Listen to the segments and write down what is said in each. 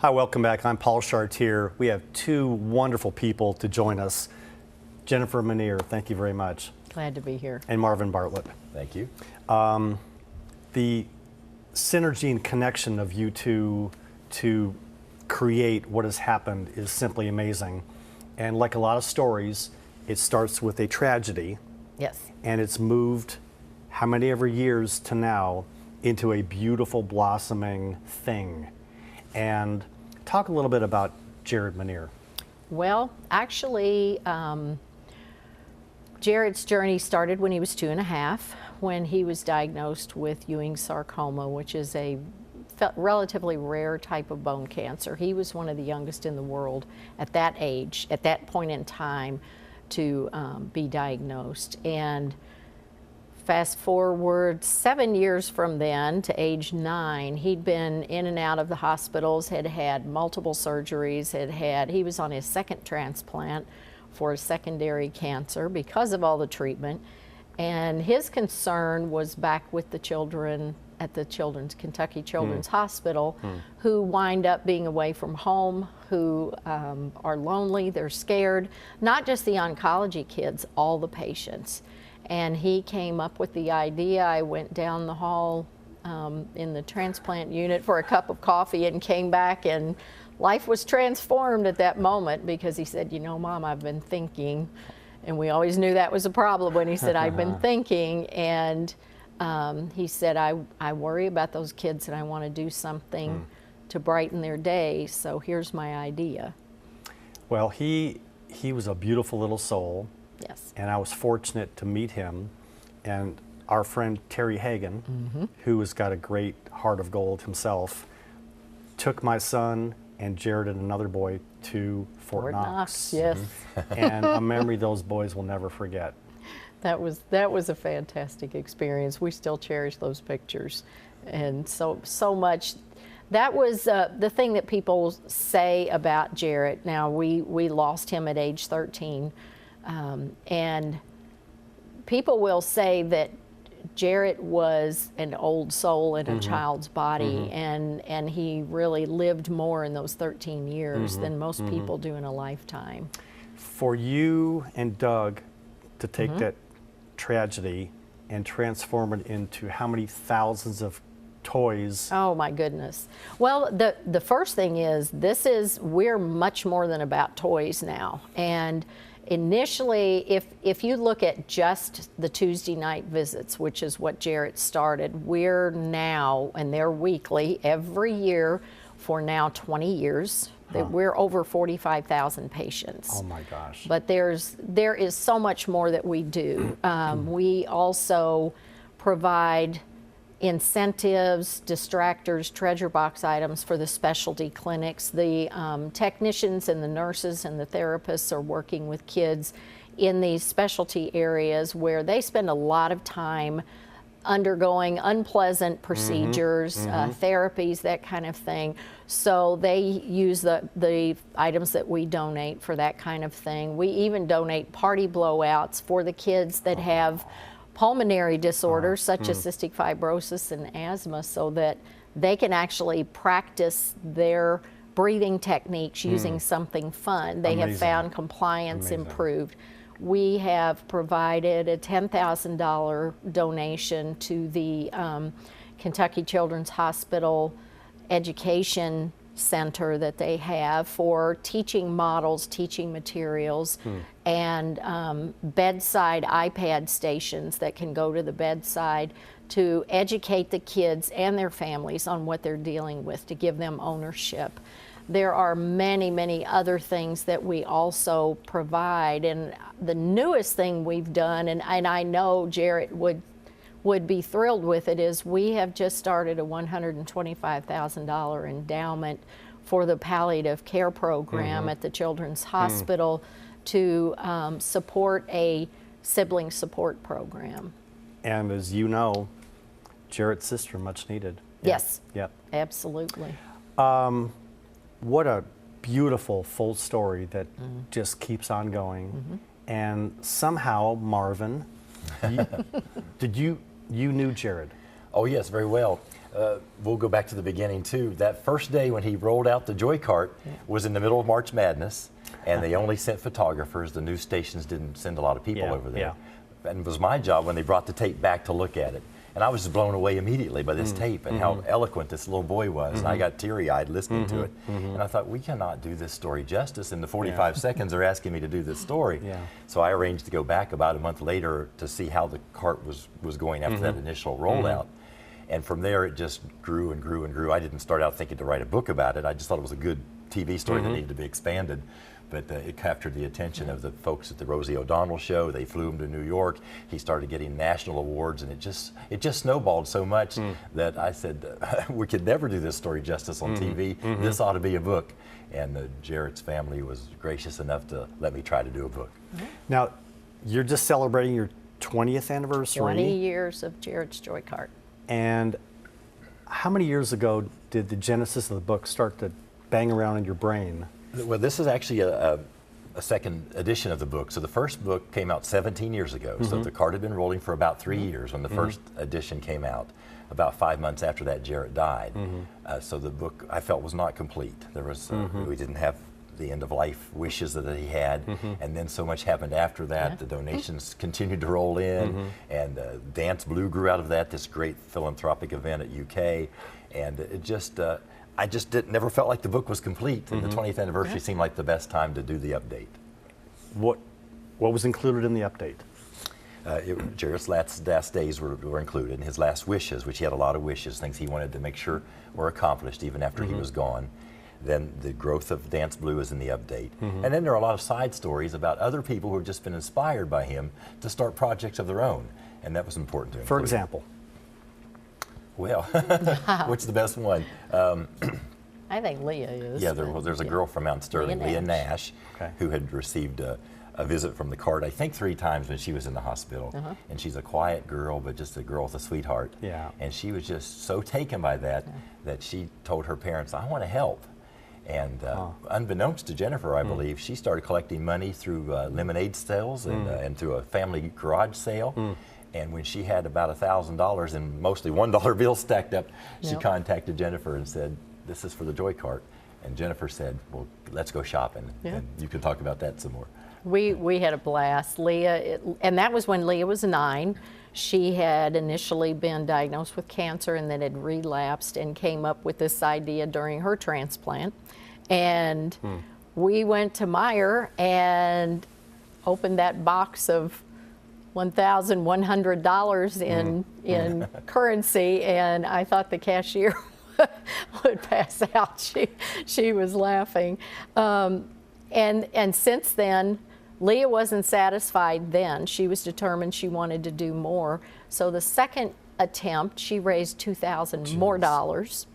Hi, welcome back. I'm Paul Chartier. We have two wonderful people to join us. Jennifer Manier, thank you very much. Glad to be here. And Marvin Bartlett. Thank you. The synergy and connection of you two to create what has happened is simply amazing. And like a lot of stories, it starts with a tragedy. Yes. And it's moved how many ever years to now into a beautiful blossoming thing. And talk a little bit about Jarrett Manier. Well, actually, Jarrett's journey started when he was 2.5, when he was diagnosed with Ewing sarcoma, which is a relatively rare type of bone cancer. He was one of the youngest in the world at that age, at that point in time, to be diagnosed. And fast forward 7 years from then to age 9, he'd been in and out of the hospitals, had had multiple surgeries, he was on his second transplant for a secondary cancer because of all the treatment. And his concern was back with the children at the Kentucky Children's Hospital, who wind up being away from home, who are lonely, they're scared, not just the oncology kids, all the patients. And he came up with the idea. I went down the hall in the transplant unit for a cup of coffee and came back, and life was transformed at that moment, because he said, you know, Mom, I've been thinking. And we always knew that was a problem when he said, I've been thinking. And he said, I worry about those kids and I want to do something to brighten their day, so here's my idea. Well, he was a beautiful little soul. Yes. And I was fortunate to meet him. And our friend Terry Hagan, who has got a great heart of gold himself, took my son and Jarrett and another boy to Fort Knox. Yes. And a memory those boys will never forget. That was a fantastic experience. We still cherish those pictures, and so much. That was the thing that people say about Jarrett. Now, we lost him at age 13, and people will say that Jarrett was an old soul in a child's body, and he really lived more in those 13 years than most people do in a lifetime. For you and Doug to take that tragedy and transform it into how many thousands of toys? Oh my goodness. Well, the first thing is, we're much more than about toys now. And initially, if you look at just the Tuesday night visits, which is what Jarrett started, we're now, and they're weekly, every year for now 20 years. We're over 45,000 patients. Oh my gosh. But there is so much more that we do. We also provide incentives, distractors, treasure box items for the specialty clinics. The technicians and the nurses and the therapists are working with kids in these specialty areas where they spend a lot of time undergoing unpleasant procedures, therapies, that kind of thing. So they use the items that we donate for that kind of thing. We even donate party blowouts for the kids that have pulmonary disorders such as cystic fibrosis and asthma, so that they can actually practice their breathing techniques using something fun. They have found compliance improved. We have provided a $10,000 donation to the Kentucky Children's Hospital Education Center that they have for teaching models, teaching materials, and bedside iPad stations that can go to the bedside to educate the kids and their families on what they're dealing with, to give them ownership. There are many, many other things that we also provide, and the newest thing we've done, and I know Jarrett would be thrilled with it, is we have just started a $125,000 endowment for the palliative care program at the Children's Hospital to support a sibling support program. And as you know, Jarrett's sister, much needed. Yes. Yep. Absolutely. What a beautiful full story that just keeps on going. And somehow, Marvin, you knew Jarrett. Oh, yes, very well. We'll go back to the beginning, too. That first day when he rolled out the Joy Cart was in the middle of March Madness, and they only sent photographers. The news stations didn't send a lot of people over there. And it was my job when they brought the tape back to look at it. And I was just blown away immediately by this tape and how eloquent this little boy was. And I got teary-eyed listening to it. And I thought, we cannot do this story justice in the 45 seconds they're asking me to do this story. So I arranged to go back about a month later to see how the cart was going after that initial rollout. And from there, it just grew and grew and grew. I didn't start out thinking to write a book about it. I just thought it was a good TV story that needed to be expanded. But it captured the attention of the folks at the Rosie O'Donnell show. They flew him to New York. He started getting national awards, and it just snowballed so much that I said, we could never do this story justice on TV. This ought to be a book. And Jarrett's family was gracious enough to let me try to do a book. Now, you're just celebrating your 20th anniversary. 20 years of Jarrett's Joy Cart. And how many years ago did the genesis of the book start to bang around in your brain? Well, this is actually a second edition of the book. So the first book came out 17 years ago. So the cart had been rolling for about 3 years when the first edition came out. About 5 months after that, Jarrett died. So the book, I felt, was not complete. There was we didn't have the end-of-life wishes that he had, and then so much happened after that. The donations continued to roll in, and Dance Blue grew out of that, this great philanthropic event at UK, and it just, I just never felt like the book was complete, and the 20th anniversary seemed like the best time to do the update. What was included in the update? Jarrett's last days were included, and his last wishes, which he had a lot of wishes, things he wanted to make sure were accomplished even after he was gone. Then the growth of Dance Blue is in the update. And then there are a lot of side stories about other people who have just been inspired by him to start projects of their own, and that was important to include. For example? Well, what's the best one? I think Leah is. Yeah, there's a girl from Mount Sterling, Leah Nash, who had received a visit from the cart, I think 3 times when she was in the hospital. And she's a quiet girl, but just a girl with a sweetheart. And she was just so taken by that that she told her parents, I want to help. And unbeknownst to Jennifer, I believe, she started collecting money through lemonade sales and through a family garage sale. And when she had about $1,000 in mostly $1 bills stacked up, she contacted Jennifer and said, this is for the Joy Cart. And Jennifer said, well, let's go shopping. And you can talk about that some more. We had a blast. Leah, and that was when Leah was 9. She had initially been diagnosed with cancer and then had relapsed and came up with this idea during her transplant. And we went to Meijer and opened that box of $1,100 in currency, and I thought the cashier would pass out. She was laughing. And since then, Leah wasn't satisfied then. She was determined she wanted to do more. So the second attempt, she raised $2,000 more dollars.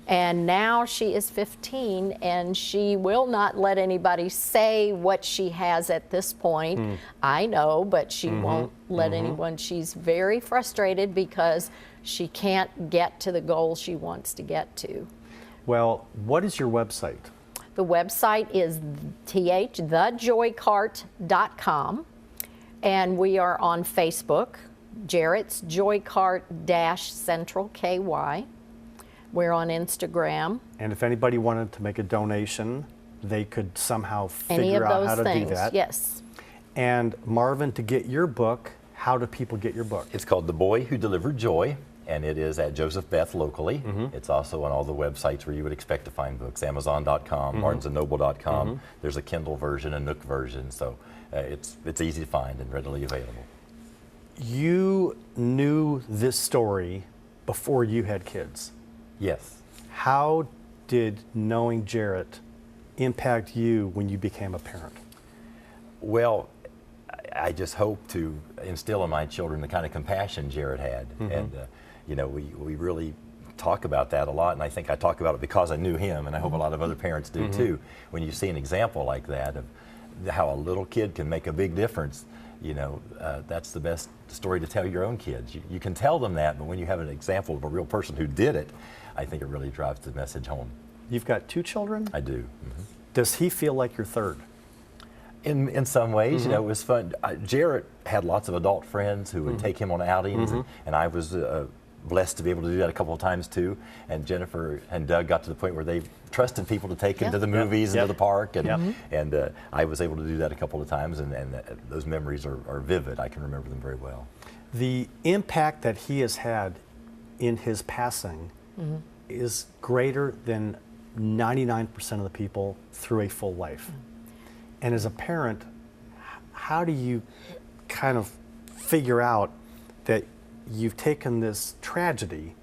And now she is 15, and she will not let anybody say what she has at this point. I know, but she won't let anyone. She's very frustrated because she can't get to the goal she wants to get to. Well, what is your website? The website is thejoycart.com, and we are on Facebook, Jarrett's Joy Cart Central KY. We're on Instagram. And if anybody wanted to make a donation, they could somehow Any figure of out those how to things, do that. yes. And Marvin, to get your book, how do people get your book? It's called The Boy Who Delivered Joy, and it is at Joseph Beth locally. It's also on all the websites where you would expect to find books, Amazon.com, BarnesandNoble.com. There's a Kindle version, a Nook version, so it's easy to find and readily available. You knew this story before you had kids. Yes. How did knowing Jarrett impact you when you became a parent? Well, I just hope to instill in my children the kind of compassion Jarrett had. And, you know, we really talk about that a lot, and I think I talk about it because I knew him, and I hope a lot of other parents do too. When you see an example like that of how a little kid can make a big difference, you know, that's the best story to tell your own kids. You can tell them that, but when you have an example of a real person who did it, I think it really drives the message home. You've got 2 children? I do. Does he feel like your third? In some ways, you know, it was fun. Jarrett had lots of adult friends who would take him on outings, and I was blessed to be able to do that a couple of times too. And Jennifer and Doug got to the point where they trusted people to take them to the movies and to the park, and I was able to do that a couple of times, and those memories are vivid. I can remember them very well. The impact that he has had in his passing is greater than 99% of the people through a full life. And as a parent, how do you kind of figure out that you've taken this tragedy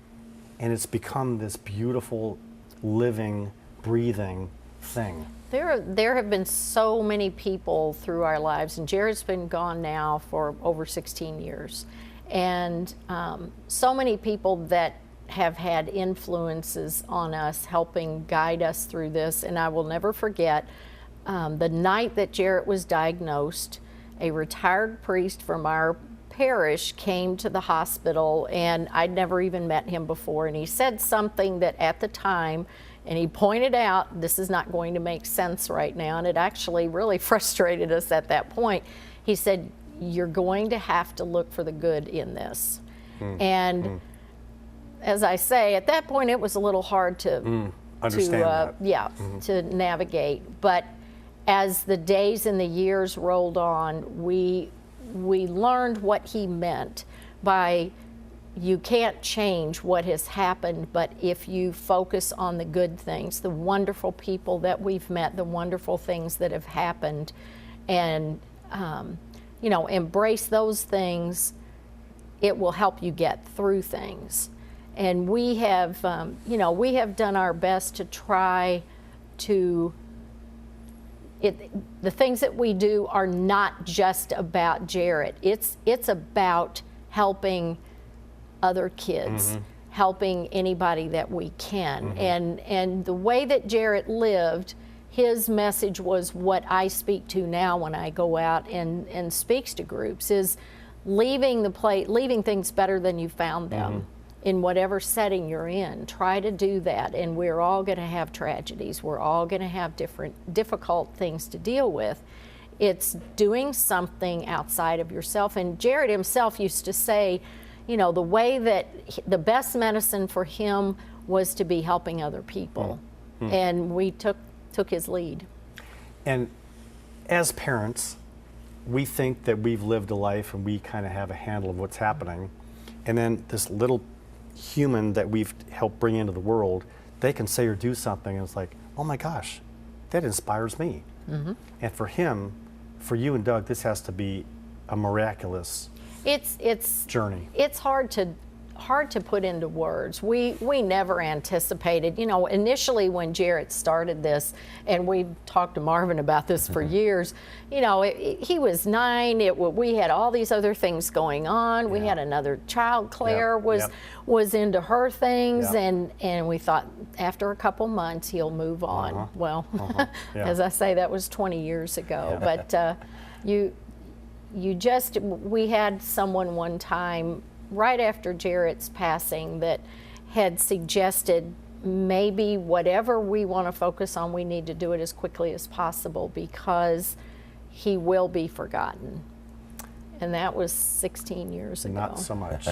and it's become this beautiful, living, breathing thing? There have been so many people through our lives, and Jarrett's been gone now for over 16 years. And so many people that have had influences on us, helping guide us through this. And I will never forget the night that Jarrett was diagnosed, a retired priest from our parish came to the hospital, and I'd never even met him before, and he said something that at the time, and he pointed out, this is not going to make sense right now, and it actually really frustrated us at that point. He said, you're going to have to look for the good in this. And as I say, at that point it was a little hard to understand to navigate. But as the days and the years rolled on, we learned what he meant by, you can't change what has happened, but if you focus on the good things, the wonderful people that we've met, the wonderful things that have happened, and you know, embrace those things, it will help you get through things. And we have, you know, we have done our best to try to, the things that we do are not just about Jarrett. It's about helping other kids, helping anybody that we can. And the way that Jarrett lived, his message was what I speak to now when I go out and speaks to groups, is leaving things better than you found them. In whatever setting you're in, try to do that. And we're all going to have tragedies. We're all going to have difficult things to deal with. It's doing something outside of yourself. And Jarrett himself used to say, you know, the way that the best medicine for him was to be helping other people. And we took his lead. And as parents, we think that we've lived a life and we kind of have a handle of what's happening. And then this little human that we've helped bring into the world, they can say or do something and it's like, oh my gosh, that inspires me. And for him, for you and Doug, this has to be a miraculous journey. It's hard to put into words. We never anticipated, you know, initially when Jarrett started this, and we've talked to Marvin about this for years, you know, he was 9, we had all these other things going on. We had another child, Claire was into her things, and we thought after a couple months he'll move on. Well, as I say, that was 20 years ago, but we had someone one time right after Jarrett's passing that had suggested maybe whatever we want to focus on, we need to do it as quickly as possible because he will be forgotten. And that was 16 years ago. Not so much.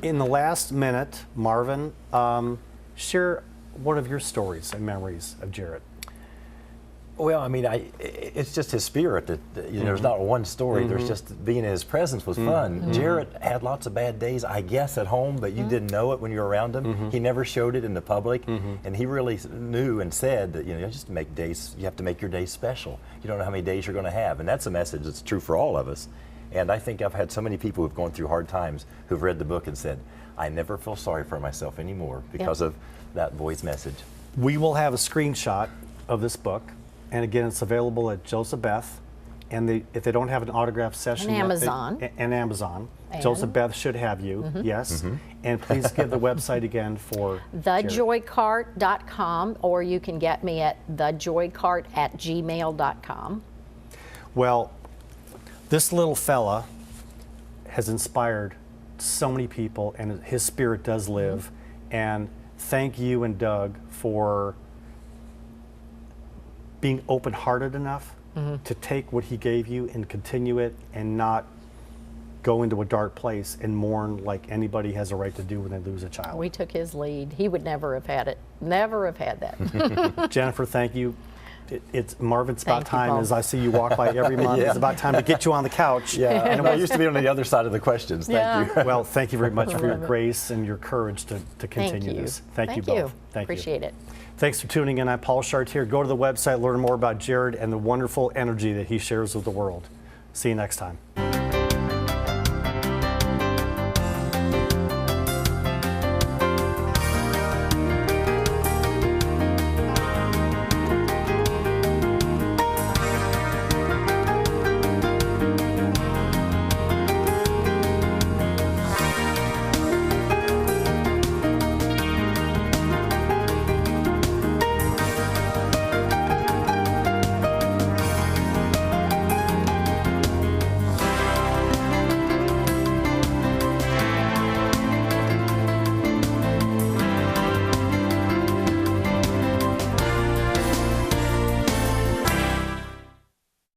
In the last minute, Marvin, share one of your stories and memories of Jarrett. Well, I mean, it's just his spirit that, you know, there's not one story. There's just being in his presence was fun. Jarrett had lots of bad days, I guess, at home, but you didn't know it when you were around him. He never showed it in the public, and he really knew and said that, you know, just to make days, you have to make your days special. You don't know how many days you're going to have, and that's a message that's true for all of us. And I think I've had so many people who've gone through hard times who've read the book and said, I never feel sorry for myself anymore because of that boy's message. We will have a screenshot of this book. And again, it's available at Joseph Beth. And if they don't have an autograph session and yet, Amazon. Amazon. Joseph Beth should have you, yes. And please give the website again for thejoycart.com, or you can get me at thejoycart@gmail.com. Well, this little fella has inspired so many people, and his spirit does live. And thank you and Doug for being open-hearted enough to take what he gave you and continue it and not go into a dark place and mourn like anybody has a right to do when they lose a child. We took his lead. He would never have had it. Never have had that. Jennifer, thank you. It's Marvin, it's about Thank you, time, Paul. as I see you walk by every month, Yeah. it's about time to get you on the couch. Yeah, and I used to be on the other side of the questions. Thank you. Well, thank you very much for your love it. grace and your courage to continue Thank you. this. Thank you both. Thank you. Appreciate it. Thanks for tuning in. I'm Paul Chartier. Go to the website, learn more about Jarrett and the wonderful energy that he shares with the world. See you next time.